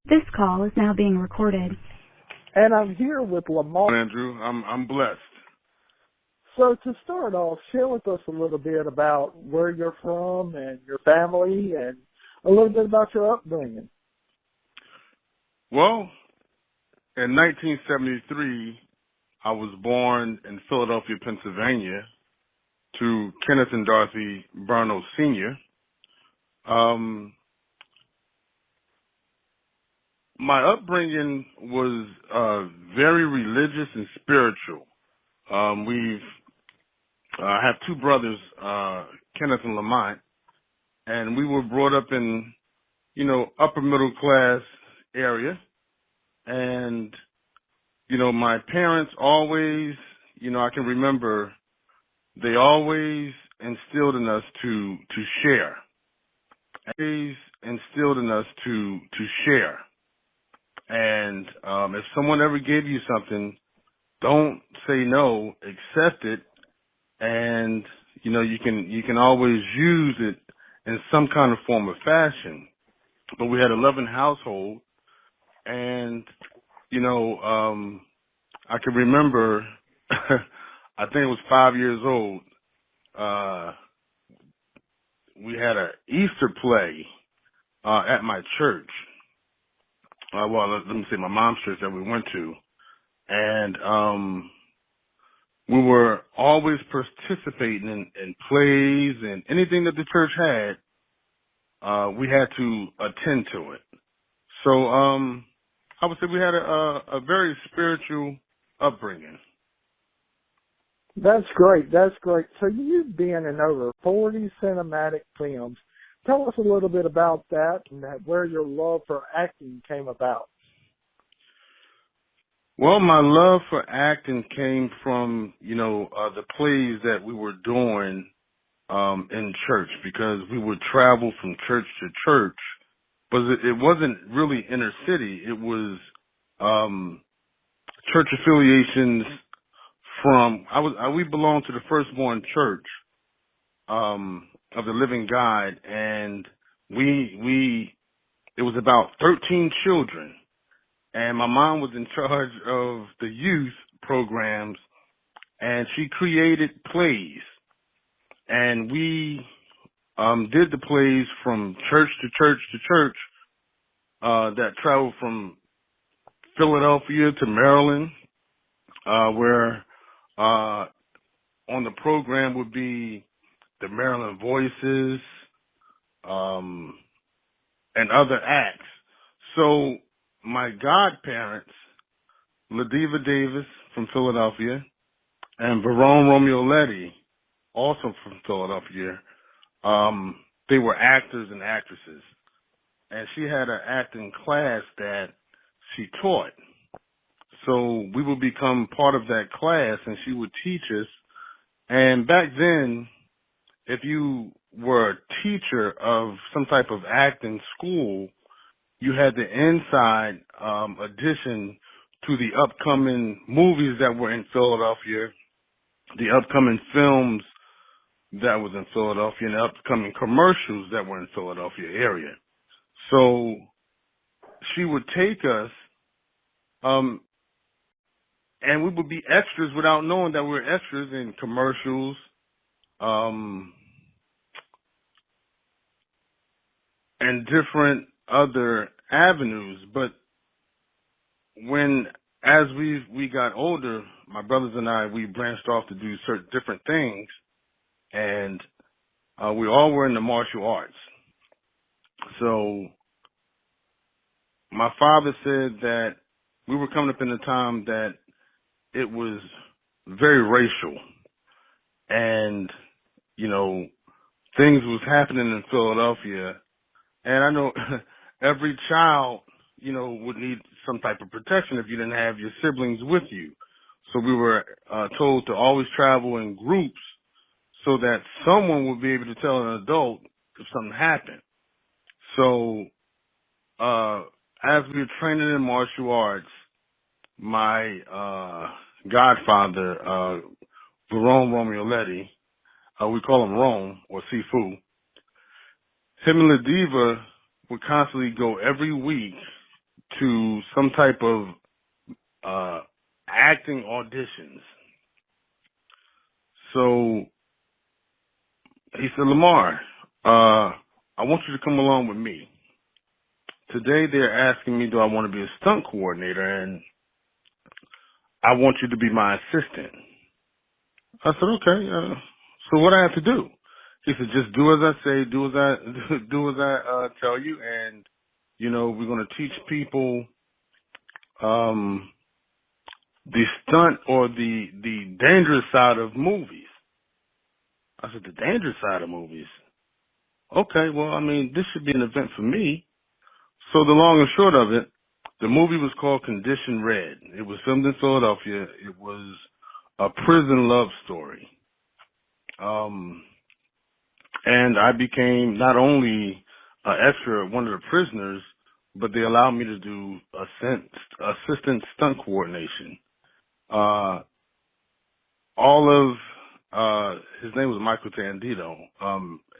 This call is now being recorded. And I'm here with Lamar. Andrew, I'm blessed. So to start off, share with us a little bit about where you're from and your family and a little bit about your upbringing. Well, in 1973, I was born in Philadelphia, Pennsylvania, to Kenneth and Dorothy Burno Sr. My upbringing was very religious and spiritual. I have two brothers, Kenneth and Lamont, and we were brought up in, upper middle class area. And, my parents always, I can remember they always instilled in us to share. Always instilled in us to share. And if someone ever gave you something, don't say no, accept it, and you can always use it in some kind of form or fashion. But we had a loving household, and I can remember I think it was 5 years old. We had an Easter play at my church. Let me say my mom's church that we went to. And we were always participating in plays and anything that the church had, we had to attend to it. So I would say we had a very spiritual upbringing. That's great. That's great. So you've been in over 40 cinematic films. Tell us a little bit about that and where your love for acting came about. Well, my love for acting came from, the plays that we were doing in church, because we would travel from church to church, but it wasn't really inner city. It was church affiliations we belonged to the Firstborn Church of the Living God, and it was about 13 children. And my mom was in charge of the youth programs, and she created plays. And we did the plays from church to church to church that traveled from Philadelphia to Maryland, where on the program would be the Maryland Voices and other acts. So my godparents, Ladiva Davis from Philadelphia and Verone Romeo-Letty, also from Philadelphia, they were actors and actresses. And she had an acting class that she taught. So we would become part of that class, and she would teach us. And back then, if you were a teacher of some type of acting school, you had the inside addition to the upcoming movies that were in Philadelphia, the upcoming films that was in Philadelphia, and the upcoming commercials that were in Philadelphia area. So she would take us, and we would be extras without knowing that we were extras in commercials, and different other avenues. But as we got older, my brothers and I, we branched off to do certain different things, and we all were in the martial arts. So my father said that we were coming up in a time that it was very racial, and things was happening in Philadelphia. And I know every child, would need some type of protection if you didn't have your siblings with you. So we were told to always travel in groups so that someone would be able to tell an adult if something happened. So as we were training in martial arts, my godfather, Verone Romeo-Letty, we call him Rome or Sifu, him and Ladiva would constantly go every week to some type of acting auditions. So he said, Lamar, I want you to come along with me. Today they're asking me, do I want to be a stunt coordinator, and I want you to be my assistant. I said, okay. So what I have to do? He said, just do as I say, do as I tell you, and we're going to teach people the stunt or the dangerous side of movies. I said, the dangerous side of movies? Okay, well, I mean, this should be an event for me. So the long and short of it, the movie was called Condition Red. It was filmed in Philadelphia. It was a prison love story. And I became not only an extra, one of the prisoners, but they allowed me to do assistant stunt coordination. His name was Michael Tandito.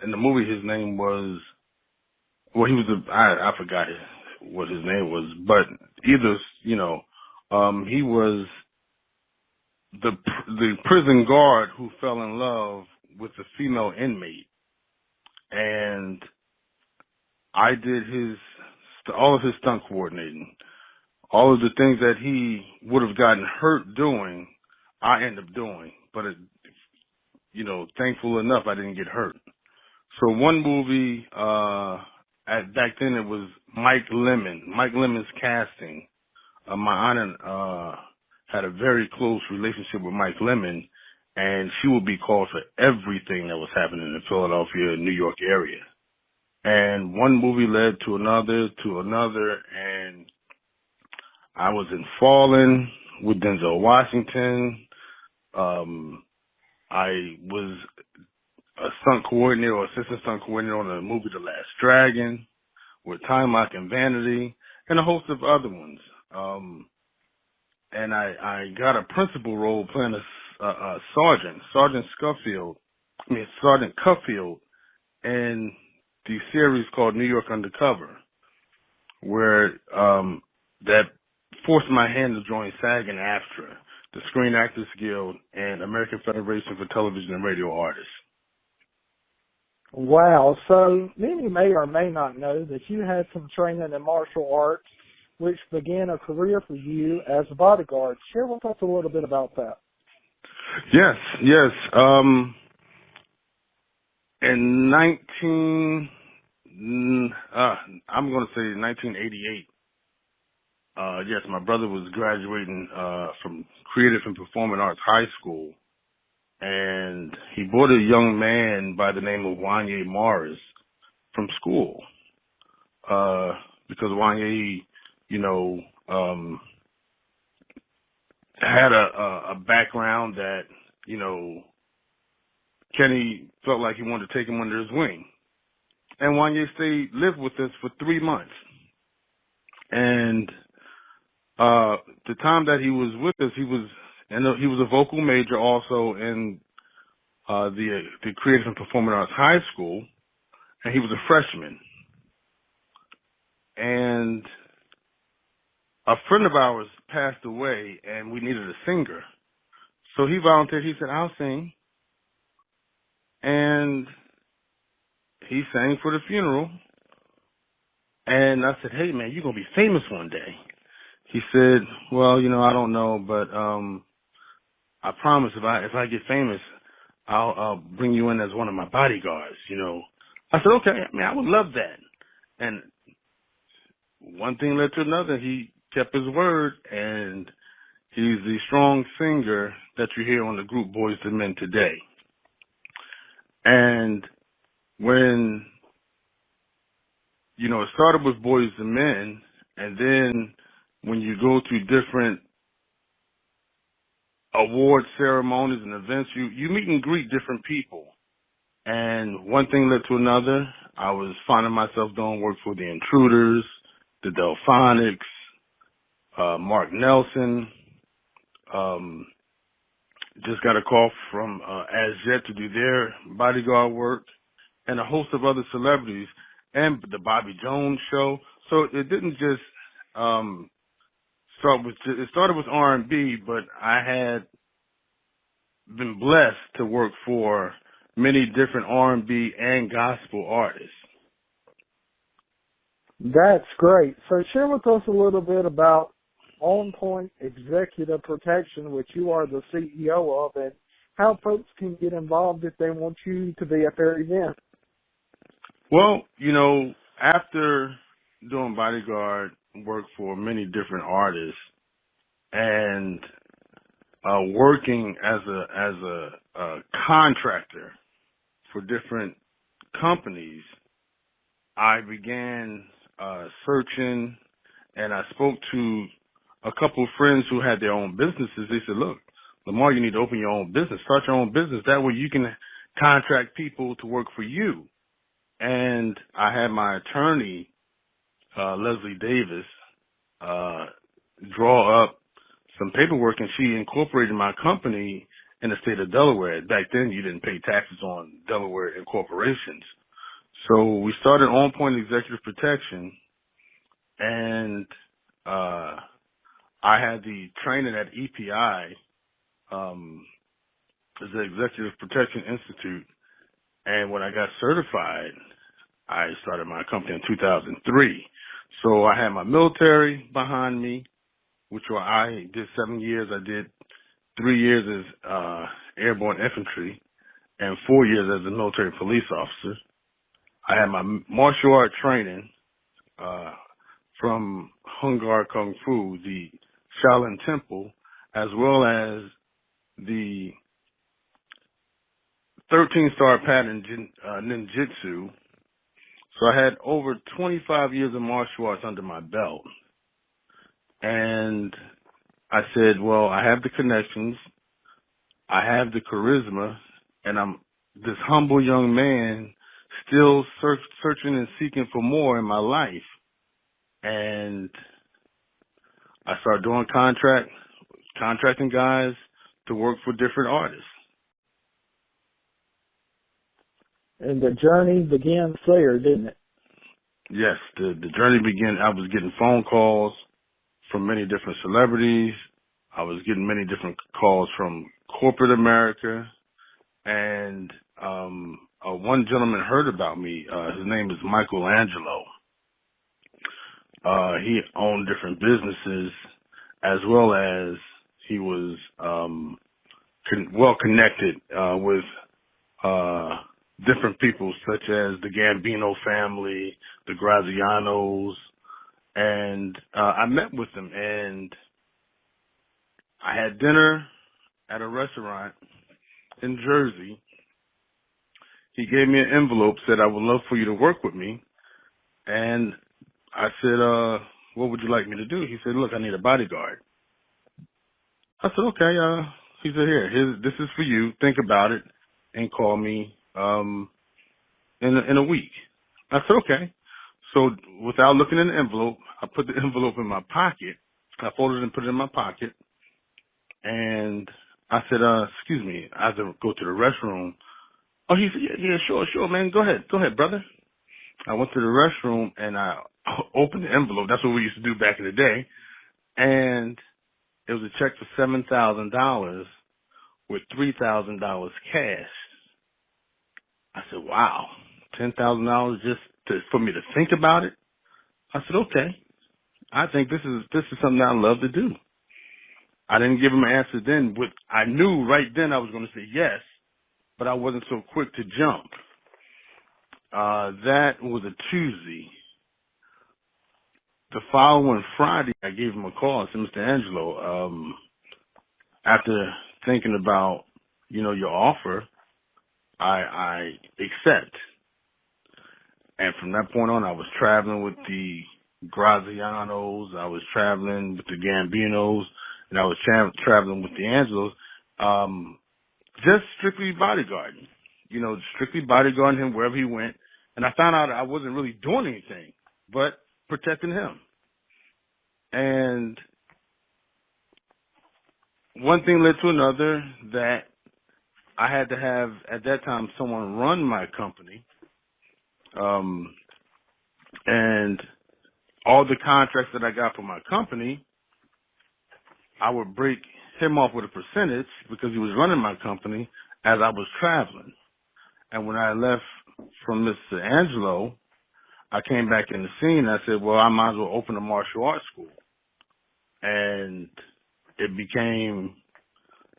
In the movie, his name was, well, he was I forgot what his name was, but either, he was the prison guard who fell in love with the female inmate, and I did all of his stunt coordinating. All of the things that he would have gotten hurt doing, I ended up doing. But, thankful enough, I didn't get hurt. So one movie, back then it was Mike Lemon. Mike Lemon's casting. My aunt had a very close relationship with Mike Lemon, and she would be called for everything that was happening in the Philadelphia, New York area. And one movie led to another, and I was in Fallen with Denzel Washington. I was a stunt coordinator or assistant stunt coordinator on the movie The Last Dragon with Time Lock and Vanity, and a host of other ones. And I got a principal role playing a Sergeant Cuffield, in the series called New York Undercover, where that forced my hand to join SAG and AFTRA, the Screen Actors Guild, and American Federation for Television and Radio Artists. Wow. So many may or may not know that you had some training in martial arts, which began a career for you as a bodyguard. Share with us a little bit about that. Yes. In 1988, yes, my brother was graduating from Creative and Performing Arts High School, and he brought a young man by the name of Wanye Morris from school, because Wanye, had a background that, Kenny felt like he wanted to take him under his wing. And Wanye lived with us for 3 months. And the time that he was with us, he was a vocal major also in the Creative and Performing Arts High School, and he was a freshman. And a friend of ours passed away, and we needed a singer. So he volunteered. He said, I'll sing. And he sang for the funeral. And I said, hey, man, you're going to be famous one day. He said, well, I don't know, but I promise if I get famous, I'll bring you in as one of my bodyguards, I said, okay, I would love that. And one thing led to another. He kept his word, and he's the strong singer that you hear on the group Boyz II Men today. And when, it started with Boyz II Men, and then when you go to different award ceremonies and events, you meet and greet different people. And one thing led to another. I was finding myself doing work for the Intruders, the Delphonics, Mark Nelson. Just got a call from Azjet to do their bodyguard work, and a host of other celebrities, and the Bobby Jones show. So it didn't just it started with R&B, but I had been blessed to work for many different R&B and gospel artists. That's great. So share with us a little bit about OnPoint Executive Protection, which you are the CEO of, and how folks can get involved if they want you to be at their event. Well, after doing bodyguard work for many different artists and working as a contractor for different companies, I began searching, and I spoke to a couple of friends who had their own businesses. They said, look, Lamar, you need to open your own business. Start your own business. That way you can contract people to work for you. And I had my attorney, Leslie Davis, draw up some paperwork, and she incorporated my company in the state of Delaware. Back then, you didn't pay taxes on Delaware incorporations. So we started OnPoint Executive Protection, and I had the training at EPI, the Executive Protection Institute, and when I got certified, I started my company in 2003. So I had my military behind me, which I did 7 years. I did 3 years as airborne infantry and 4 years as a military police officer. I had my martial art training from Hung Gar Kung Fu, the Shaolin Temple, as well as the 13-star pattern ninjutsu. So I had over 25 years of martial arts under my belt. And I said, well, I have the connections, I have the charisma, and I'm this humble young man still searching and seeking for more in my life. And I started doing contracting guys to work for different artists. And the journey began there, didn't it? Yes, the journey began. I was getting phone calls from many different celebrities. I was getting many different calls from corporate America. And one gentleman heard about me. His name is Michelangelo. He owned different businesses, as well as he was well connected with different people such as the Gambino family, the Grazianos, and I met with them, and I had dinner at a restaurant in Jersey. He gave me an envelope, said, I would love for you to work with me. And I said, what would you like me to do? He said, look, I need a bodyguard. I said, okay. He said, this is for you. Think about it and call me in a week. I said, okay. So without looking in the envelope, I put the envelope in my pocket. I folded it and put it in my pocket. And I said, excuse me, I have to go to the restroom. Oh, he said, yeah, sure, man. Go ahead, brother. I went to the restroom and I opened the envelope. That's what we used to do back in the day. And it was a check for $7,000 with $3,000 cash. I said, wow, $10,000 just for me to think about it? I said, okay. I think this is something I love to do. I didn't give him an answer then. I knew right then I was going to say yes, but I wasn't so quick to jump. That was a Tuesday. The following Friday, I gave him a call and said, Mr. Angelo, after thinking about, your offer, I accept. And from that point on, I was traveling with the Grazianos, I was traveling with the Gambinos, and I was traveling with the Angelos, just strictly bodyguarding, strictly bodyguarding him wherever he went. And I found out I wasn't really doing anything but protecting him. And one thing led to another, that I had to have, at that time, someone run my company. And all the contracts that I got from my company, I would break him off with a percentage because he was running my company as I was traveling. And when I left from Mr. Angelo, I came back in the scene and I said, well, I might as well open a martial arts school. And it became,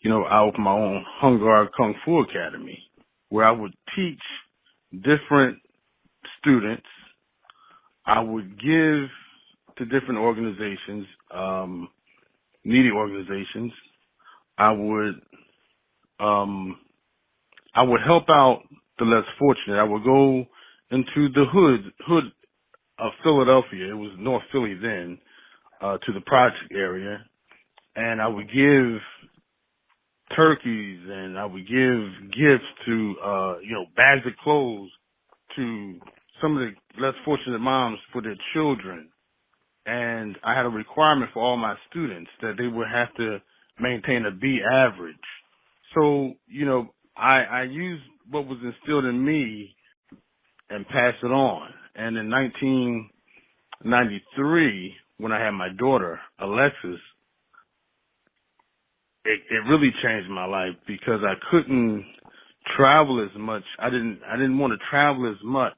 I opened my own Hung Guard Kung Fu Academy where I would teach different students. I would give to different organizations, needy organizations. I would help out the less fortunate. I would go into the hood of Philadelphia. It was North Philly then, to the project area, and I would give turkeys and I would give gifts to, bags of clothes to some of the less fortunate moms for their children. And I had a requirement for all my students that they would have to maintain a B average. So, I used what was instilled in me and passed it on. And in 1993, when I had my daughter, Alexis, it really changed my life because I couldn't travel as much. I didn't want to travel as much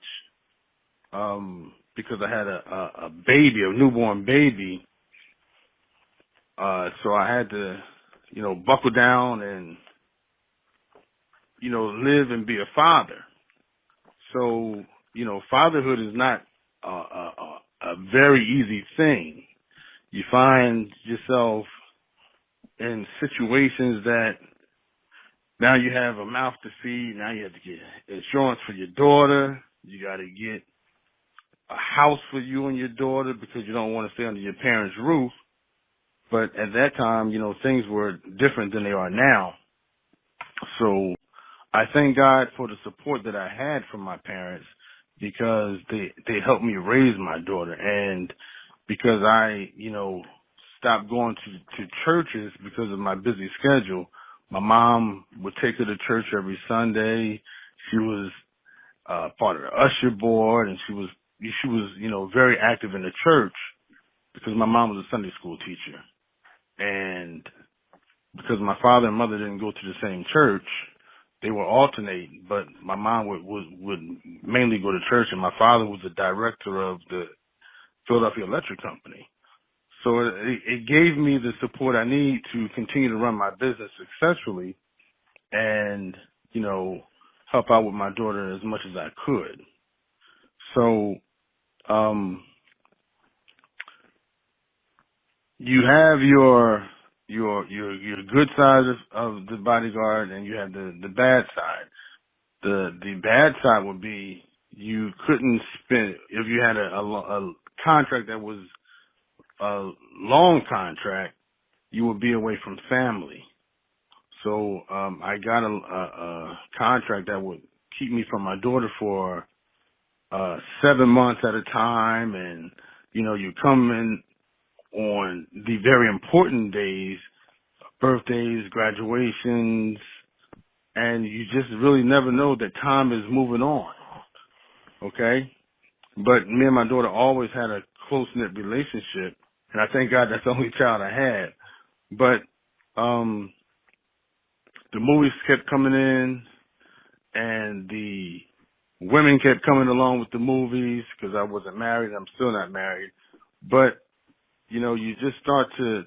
because I had a baby, a newborn baby. So I had to, buckle down and, live and be a father. So, fatherhood is not a very easy thing. You find yourself in situations that now you have a mouth to feed. Now you have to get insurance for your daughter. You got to get a house for you and your daughter because you don't want to stay under your parents' roof. But at that time, things were different than they are now. So I thank God for the support that I had from my parents because they helped me raise my daughter. And because I, stopped going to churches because of my busy schedule, my mom would take her to church every Sunday. She was part of the usher board, and she was very active in the church because my mom was a Sunday school teacher. And because my father and mother didn't go to the same church, they were alternating, but my mom would mainly go to church, and my father was the director of the Philadelphia Electric Company. So it gave me the support I need to continue to run my business successfully and, help out with my daughter as much as I could. So, you have your good side of the bodyguard and you have the bad side. The bad side would be you couldn't spend, if you had a contract that was a long contract, you would be away from family. So I got a contract that would keep me from my daughter for 7 months at a time, and you come in on the very important days, birthdays, graduations, and you just really never know that time is moving on. Okay? But me and my daughter always had a close-knit relationship, and I thank God that's the only child I had. But the movies kept coming in, and the women kept coming along with the movies because I wasn't married. I'm still not married. But, you just start to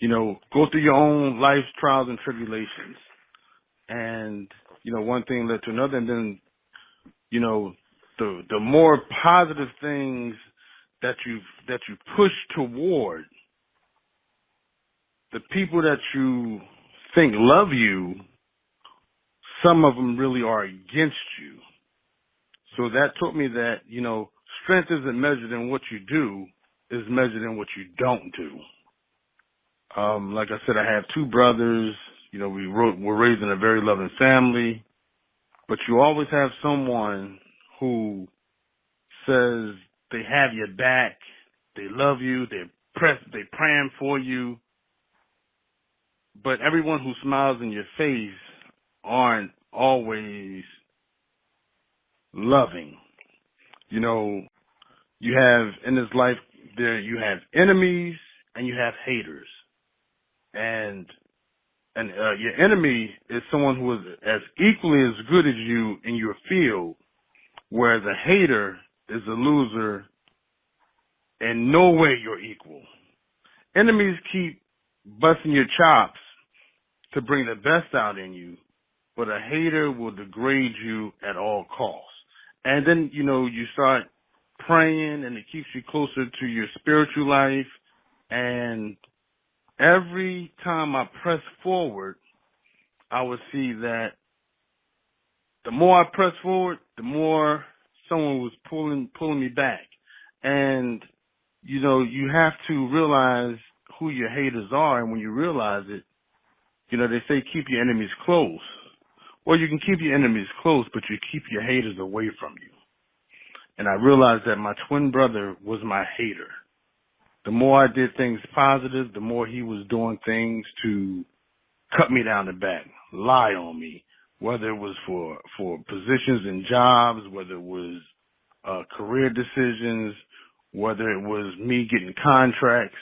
go through your own life's trials and tribulations. And, one thing led to another, and then, the more positive things that you push toward, the people that you think love you, some of them really are against you. So that taught me that, strength isn't measured in what you do, is measured in what you don't do. Like I said, I have two brothers. We're raised in a very loving family, but you always have someone who says they have your back, they love you, they're praying for you, but everyone who smiles in your face aren't always loving. You have in this life you have enemies and you have haters, and your enemy is someone who is as equally as good as you in your field, whereas a hater is a loser. In no way you're equal. Enemies keep busting your chops to bring the best out in you, but a hater will degrade you at all costs. And then, you start praying and it keeps you closer to your spiritual life. And every time I press forward, I would see that the more I press forward, the more someone was pulling me back. And, you have to realize who your haters are. And when you realize it, they say keep your enemies close. Well, you can keep your enemies close, but you keep your haters away from you. And I realized that my twin brother was my hater. The more I did things positive, the more he was doing things to cut me down the back, lie on me, whether it was for positions and jobs, whether it was career decisions, whether it was me getting contracts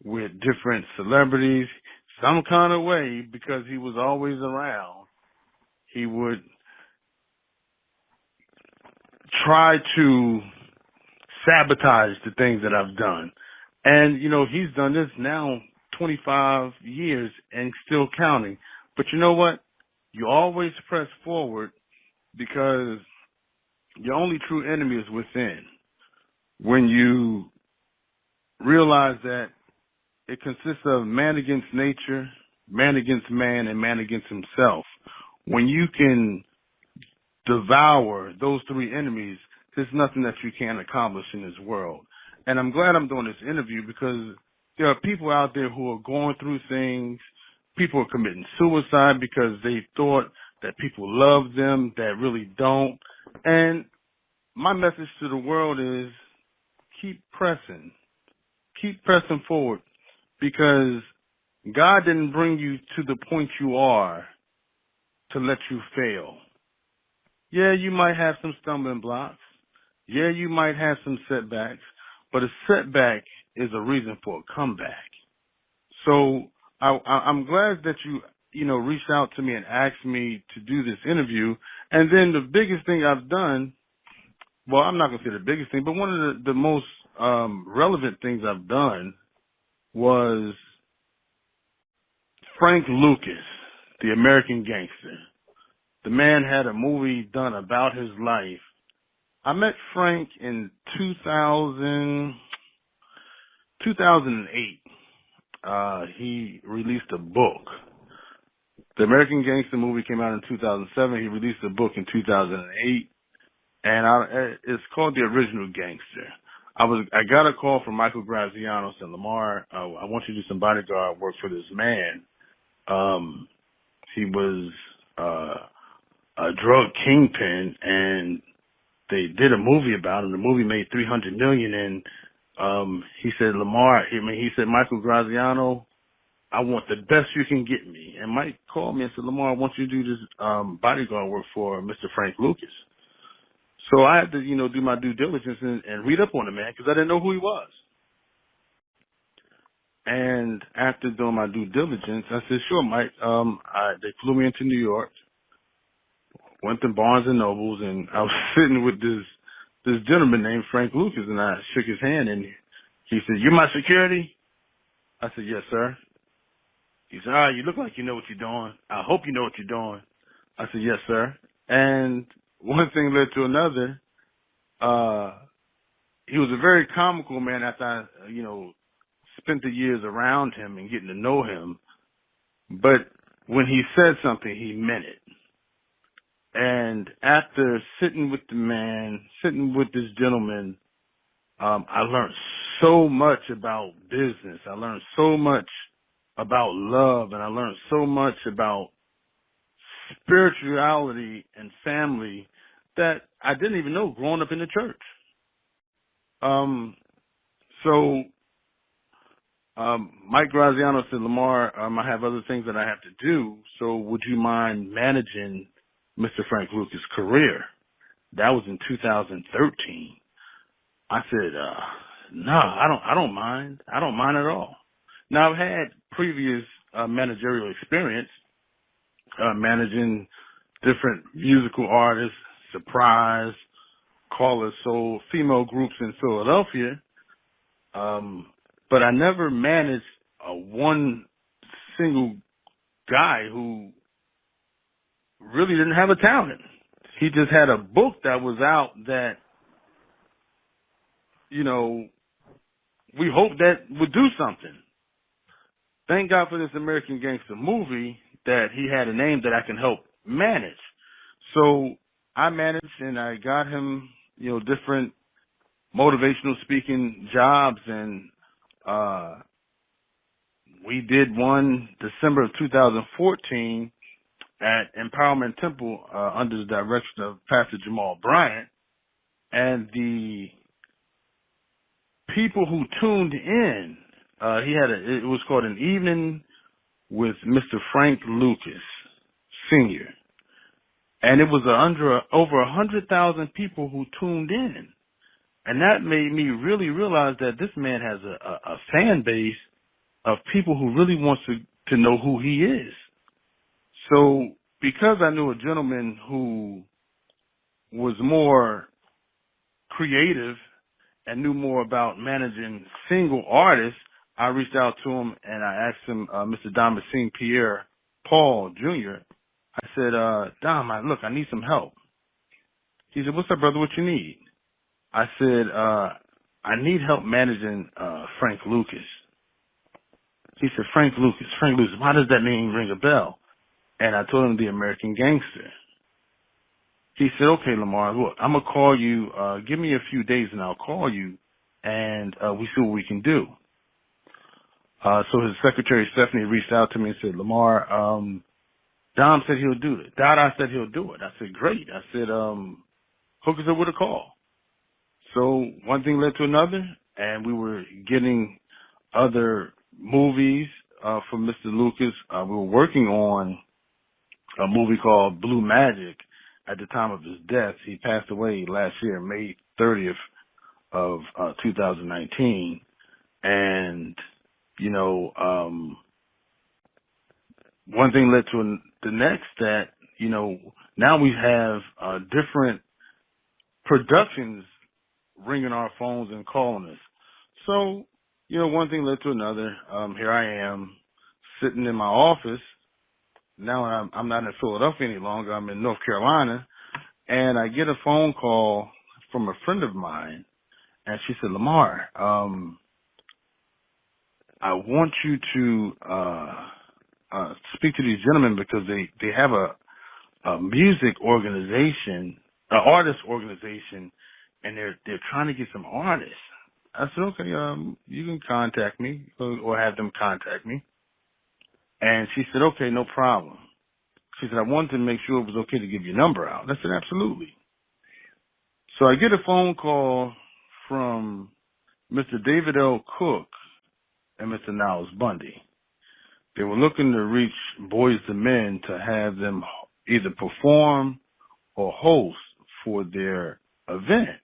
with different celebrities, some kind of way, because he was always around, he would try to sabotage the things that I've done. And, he's done this now 25 years and still counting. But you know what? You always press forward because your only true enemy is within. When you realize that it consists of man against nature, man against man, and man against himself. When you can devour those three enemies, there's nothing that you can't accomplish in this world. And I'm glad I'm doing this interview because there are people out there who are going through things. People are committing suicide because they thought that people love them that really don't. And my message to the world is keep pressing forward, because God didn't bring you to the point you are to let you fail. Yeah, you might have some stumbling blocks. Yeah, you might have some setbacks, but a setback is a reason for a comeback. So I'm glad that you reached out to me and asked me to do this interview. And then the biggest thing I've done, well, I'm not going to say the biggest thing, but one of the most relevant things I've done was Frank Lucas, the American gangster. The man had a movie done about his life. I met Frank in 2008. He released a book. The American Gangster movie came out in 2007. He released a book in 2008, and it's called The Original Gangster. I got a call from Michael Graziano saying, Lamar, I want you to do some bodyguard work for this man. He was a drug kingpin, and they did a movie about him. The movie made $300 million, and he said, Lamar, he said, Michael Graziano, I want the best you can get me. And Mike called me and said, Lamar, I want you to do this bodyguard work for Mr. Frank Lucas. So I had to, do my due diligence and read up on the man because I didn't know who he was. And after doing my due diligence, I said, sure, Mike. They flew me into New York, went to Barnes and Nobles, and I was sitting with this gentleman named Frank Lucas, and I shook his hand, and he said, you're my security? I said, yes, sir. He said, you look like you know what you're doing. I hope you know what you're doing. I said, yes, sir. And one thing led to another. He was a very comical man after I, spent the years around him and getting to know him. But when he said something, he meant it. And after sitting with the man, sitting with this gentleman, I learned so much about business. I learned so much about love, and I learned so much about spirituality and family that I didn't even know growing up in the church. Mike Graziano said, Lamar, I have other things that I have to do, so would you mind managing Mr. Frank Lucas' career? That was in 2013. I said, no, I don't mind. I don't mind at all. Now, I've had previous managerial experience managing different musical artists, Surprise, Call It Soul, female groups in Philadelphia, but I never managed one single guy who really didn't have a talent. He just had a book that was out that, you know, we hoped that would do something. Thank God for this American Gangster movie that he had a name that I can help manage. So I managed and I got him, you know, different motivational speaking jobs, and we did one December of 2014 at Empowerment Temple under the direction of Pastor Jamal Bryant, and the people who tuned in, it was called An Evening with Mr. Frank Lucas, Sr., and it was over 100,000 people who tuned in. And that made me really realize that this man has a fan base of people who really wants to know who he is. So because I knew a gentleman who was more creative and knew more about managing single artists, I reached out to him and I asked him, Mr. Damascene Pierre Paul Jr., I said, Dom, look, I need some help. He said, what's up, brother? What you need? I said, I need help managing Frank Lucas. He said, Frank Lucas. Why does that name ring a bell? And I told him the American Gangster. He said, okay, Lamar, look, I'm going to call you. Give me a few days and I'll call you and we see what we can do. So his secretary, Stephanie, reached out to me and said, Lamar, Dom said he'll do it. Dada said he'll do it. I said, great. I said, hook us up with a call. So one thing led to another, and we were getting other movies from Mr. Lucas. We were working on a movie called Blue Magic at the time of his death. He passed away last year, May 30th of 2019. And, you know, one thing led to the next, that, you know, now we have different productions ringing our phones and calling us. So, you know, one thing led to another. Here I am sitting in my office. Now I'm not in Philadelphia any longer. I'm in North Carolina. And I get a phone call from a friend of mine. And she said, Lamar, I want you to speak to these gentlemen because they have a music organization, an artist organization, and they're trying to get some artists. I said, okay, you can contact me or have them contact me. And she said, okay, no problem. She said, I wanted to make sure it was okay to give your number out. I said, absolutely. So I get a phone call from Mr. David L. Cook and Mr. Niles Bundy. They were looking to reach Boyz II Men to have them either perform or host for their event.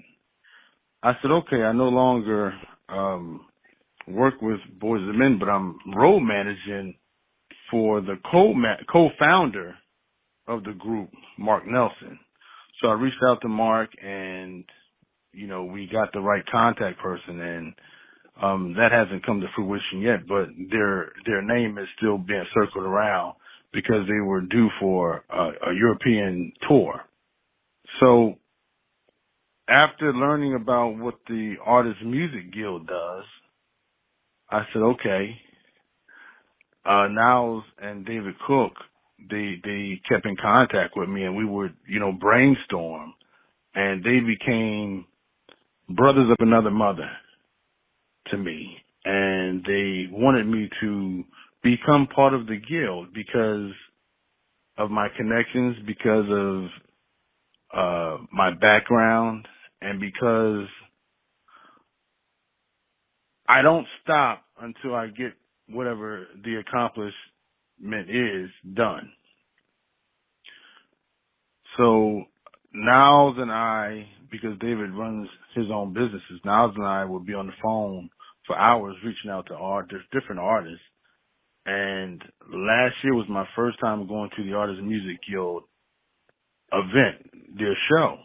I said, okay, I no longer work with Boyz II Men, but I'm road managing for the co-founder of the group, Mark Nelson. So I reached out to Mark, and, you know, we got the right contact person, and that hasn't come to fruition yet, but their name is still being circled around because they were due for a European tour. So after learning about what the Artists Music Guild does, I said, okay. Niles and David Cook, they kept in contact with me, and we would, you know, brainstorm, and they became brothers of another mother to me, and they wanted me to become part of the guild because of my connections, because of my background, and because I don't stop until I get whatever the accomplishment is done. So Niles and I because David runs his own businesses. Niles and I would be on the phone for hours reaching out to different artists. And last year was my first time going to the Artists Music Guild event, their show.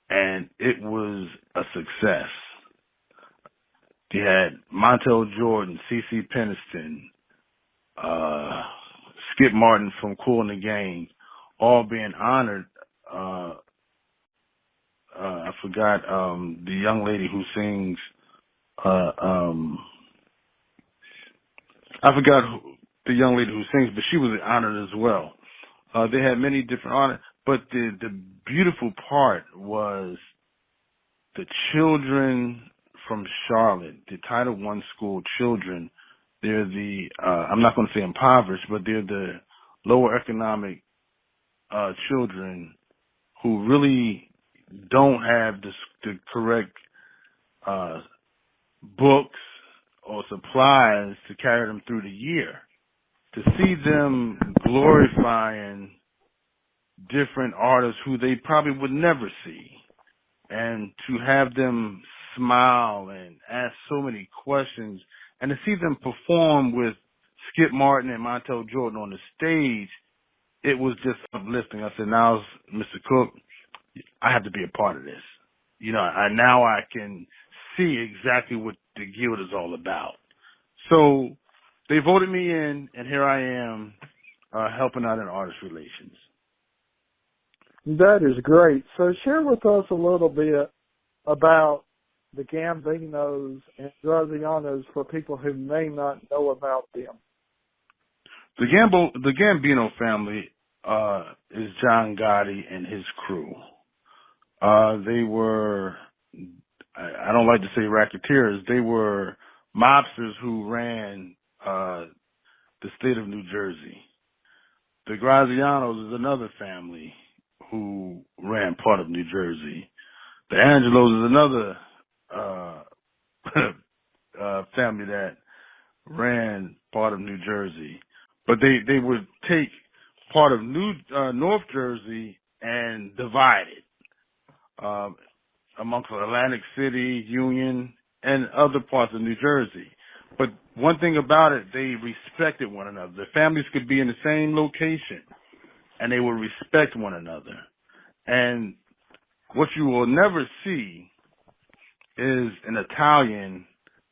And it was a success. They had Montel Jordan, CeCe Peniston, Skip Martin from Kool and the Gang, all being honored. I forgot the young lady who sings. I forgot the young lady who sings, but she was honored as well. They had many different honors, but the beautiful part was the children from Charlotte, the Title I school children. They're the I'm not going to say impoverished, but they're the lower economic children who really don't have the correct books or supplies to carry them through the year. To see them glorifying different artists who they probably would never see, and to have them smile and ask so many questions, and to see them perform with Skip Martin and Montel Jordan on the stage, it was just uplifting. I said, now, Mr. Cook, I have to be a part of this. You know, now I can see exactly what the Guild is all about. So they voted me in, and here I am helping out in Artist Relations. That is great. So share with us a little bit about the Gambinos and Grazianos for people who may not know about them. The Gambino family is John Gotti and his crew. They were, I don't like to say racketeers, they were mobsters who ran the state of New Jersey. The Grazianos is another family who ran part of New Jersey. The Angelos is another family that ran part of New Jersey. But they would take part of North Jersey and divide it amongst Atlantic City, Union, and other parts of New Jersey. But one thing about it, they respected one another. The families could be in the same location, and they would respect one another. And what you will never see is an Italian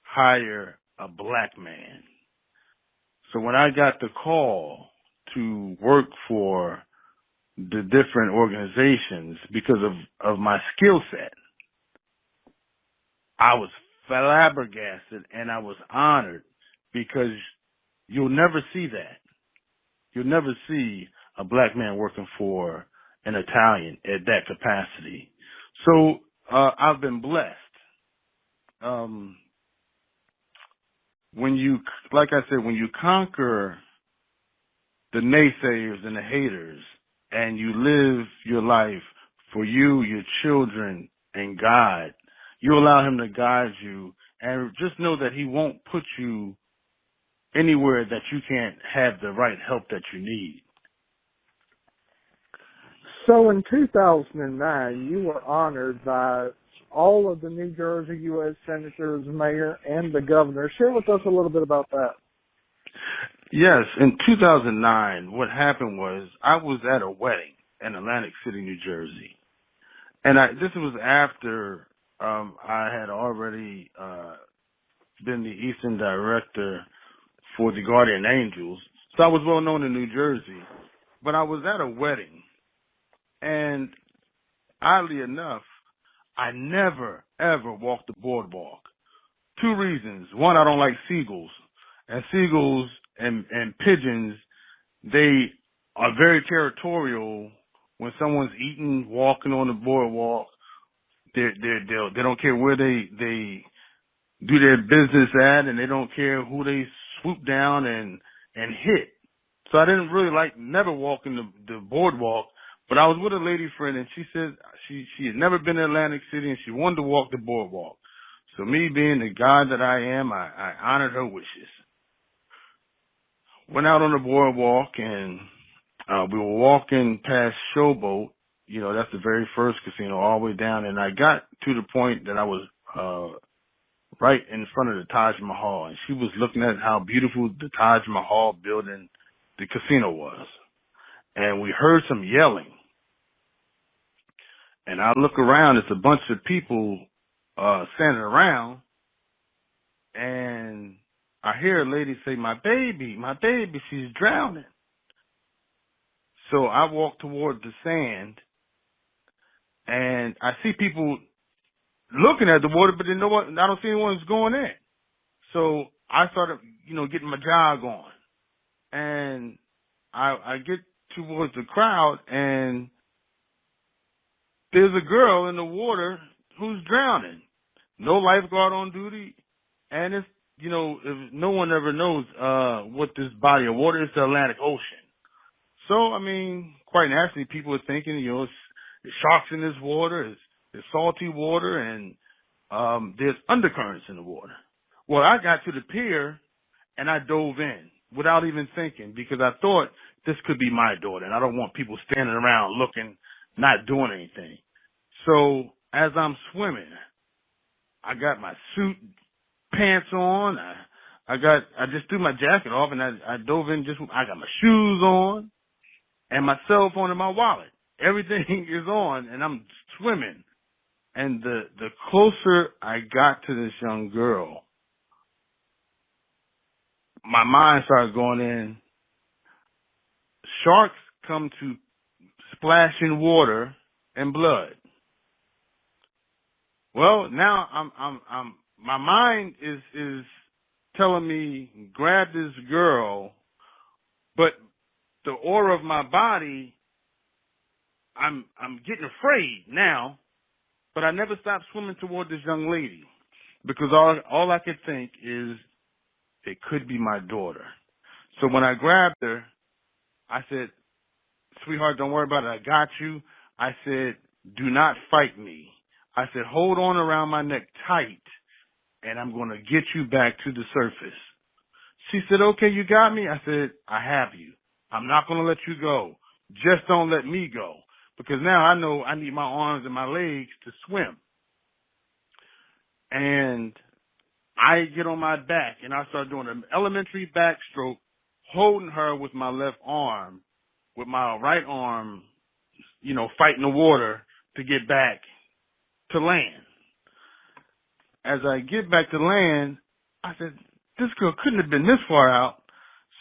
hire a black man. So when I got the call to work for the different organizations because of my skill set, I was flabbergasted and I was honored, because you'll never see that. You'll never see a black man working for an Italian at that capacity. So I've been blessed. When you conquer the naysayers and the haters, and you live your life for you, your children, and God, you allow him to guide you, and just know that he won't put you anywhere that you can't have the right help that you need. So in 2009, you were honored by all of the New Jersey U.S. senators, mayor, and the governor. Share with us a little bit about that. Yes, in 2009, what happened was I was at a wedding in Atlantic City, New Jersey. And this was after I had already been the Eastern Director for the Guardian Angels. So I was well known in New Jersey. But I was at a wedding. And oddly enough, I never, ever walked the boardwalk. Two reasons. One, I don't like seagulls. And seagulls and pigeons, they are very territorial. When someone's eating, walking on the boardwalk, they don't care where they do their business at, and they don't care who they swoop down and hit. So I didn't really never walking the boardwalk. But I was with a lady friend, and she said she had never been to Atlantic City, and she wanted to walk the boardwalk. So me being the guy that I am, I honored her wishes. Went out on the boardwalk, and we were walking past Showboat, that's the very first casino all the way down. And I got to the point that I was right in front of the Taj Mahal, and she was looking at how beautiful the Taj Mahal building, the casino was. And we heard some yelling. And I look around, it's a bunch of people standing around, and I hear a lady say, my baby, she's drowning. So I walk toward the sand, and I see people looking at the water, but then I don't see anyone who's going in. So I started, getting my jog on. And I get towards the crowd, and there's a girl in the water who's drowning. No lifeguard on duty. And it's, if no one ever knows what this body of water is, the Atlantic Ocean. So, quite naturally, people are thinking, there's sharks in this water, there's salty water, and there's undercurrents in the water. Well, I got to the pier, and I dove in without even thinking, because I thought this could be my daughter, and I don't want people standing around looking, not doing anything. So as I'm swimming, I got my suit, pants on, I just threw my jacket off, and I dove in, I got my shoes on, and my cell phone and my wallet. Everything is on, and I'm swimming. And the closer I got to this young girl, my mind started going in. Sharks come to splash in water and blood. Well, now I'm my mind is telling me grab this girl, but the aura of my body, I'm getting afraid now, but I never stopped swimming toward this young lady, because all I could think is it could be my daughter. So when I grabbed her, I said, sweetheart, don't worry about it. I got you. I said, do not fight me. I said, hold on around my neck tight, and I'm going to get you back to the surface. She said, okay, you got me? I said, I have you. I'm not going to let you go. Just don't let me go, because now I know I need my arms and my legs to swim. And I get on my back, and I start doing an elementary backstroke, holding her with my left arm, with my right arm, fighting the water to get back to land. As I get back to land, I said, this girl couldn't have been this far out.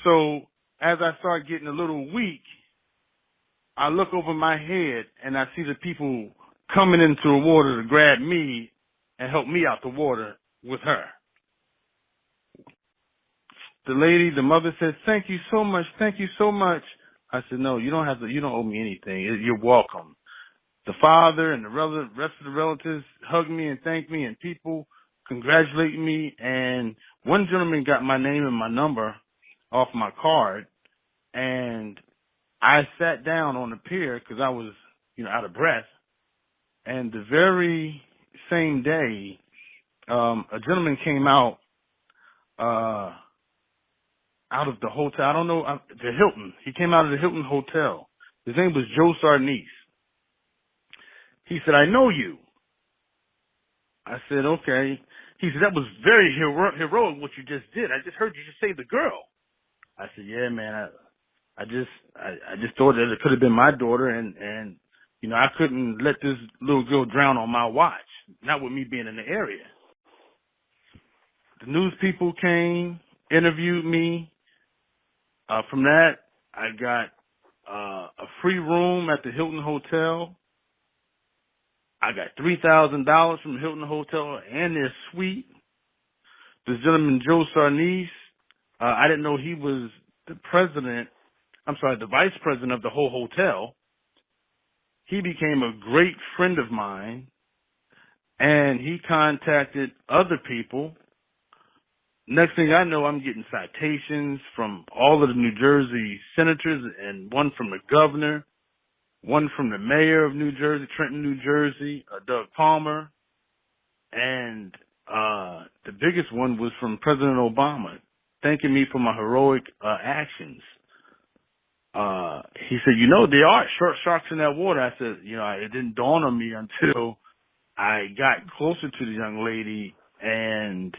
So as I start getting a little weak, I look over my head, and I see the people coming into the water to grab me and help me out the water with her. The mother said, thank you so much. Thank you so much. I said, no, you don't owe me anything. You're welcome. The father and the rest of the relatives hugged me and thanked me, and people congratulated me. And one gentleman got my name and my number off my card, and I sat down on the pier because I was, out of breath. And the very same day, a gentleman came out of the hotel. I don't know, the Hilton. He came out of the Hilton Hotel. His name was Joe Sarnice. He said, I know you. I said, okay. He said, that was very heroic what you just did. I just heard you just save the girl. I said, yeah, man. I just thought that it could have been my daughter, and I couldn't let this little girl drown on my watch, not with me being in the area. The news people came, interviewed me. From that, I got a free room at the Hilton Hotel. I got $3,000 from the Hilton Hotel and their suite. This gentleman, Joe Sarnice, I didn't know he was the vice president of the whole hotel. He became a great friend of mine, and he contacted other people. Next thing I know, I'm getting citations from all of the New Jersey senators, and one from the governor, one from the mayor of New Jersey, Trenton, New Jersey, Doug Palmer, and the biggest one was from President Obama, thanking me for my heroic actions. he said, there are sharks in that water. I said, it didn't dawn on me until I got closer to the young lady, and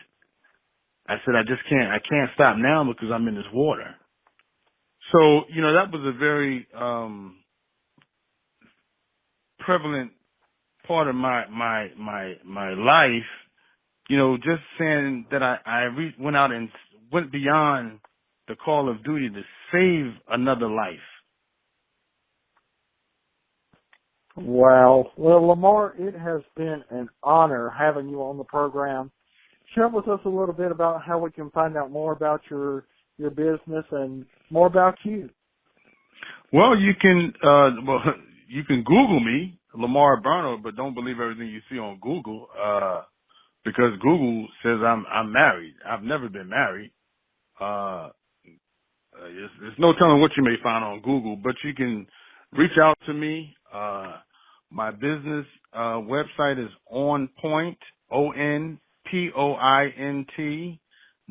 I said, I can't stop now because I'm in this water. So, that was a very prevalent part of my life. Just saying that I went out and went beyond the call of duty to save another life. Wow. Well, Lamar, it has been an honor having you on the program. Share with us a little bit about how we can find out more about your business and more about you. Well, you can Google me, Lamar Burno, but don't believe everything you see on Google, because Google says I'm married. I've never been married. There's no telling what you may find on Google, but you can reach out to me. My business website is OnPoint, ONPOINT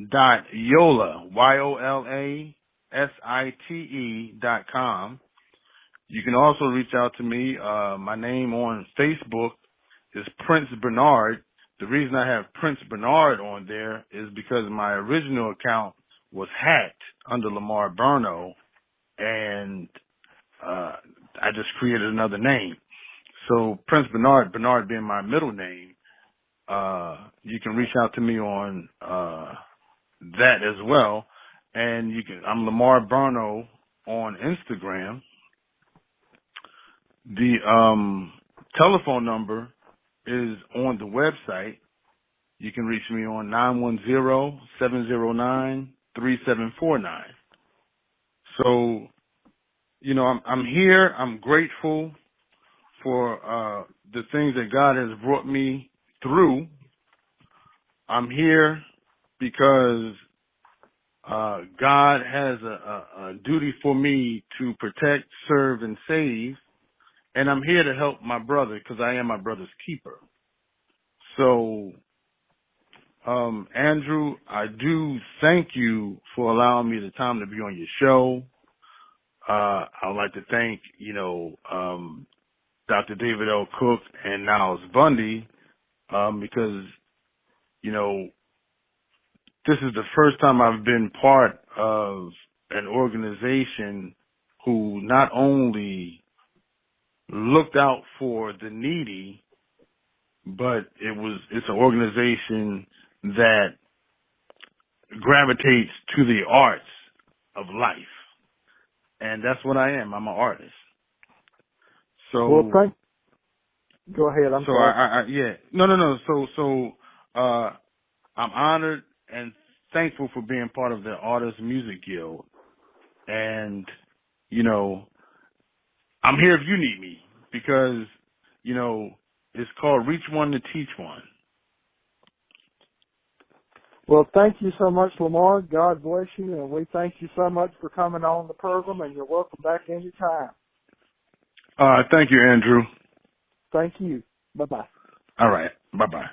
YOLASITE.com. You can also reach out to me. My name on Facebook is Prince Bernard. The reason I have Prince Bernard on there is because my original account was hacked under Lamar Burno, and I just created another name. So Prince Bernard being my middle name, you can reach out to me on that as well. And I'm Lamar Burno on Instagram. The telephone number is on the website. You can reach me on 910-709-3749. So, I'm here. I'm grateful for the things that God has brought me through. I'm here because God has a duty for me to protect, serve, and save. And I'm here to help my brother because I am my brother's keeper. So, Andrew, I do thank you for allowing me the time to be on your show. I'd like to thank, Dr. David L. Cook and Niles Bundy, because, this is the first time I've been part of an organization who not only looked out for the needy, but it's an organization that gravitates to the arts of life. And that's what I am. I'm an artist. So, well, go ahead. I'm sorry. No. So, I'm honored and thankful for being part of the Artist Music Guild. And, I'm here if you need me because, it's called Reach One to Teach One. Well, thank you so much, Lamar. God bless you, and we thank you so much for coming on the program, and you're welcome back anytime. Thank you, Andrew. Thank you. Bye-bye. All right. Bye-bye.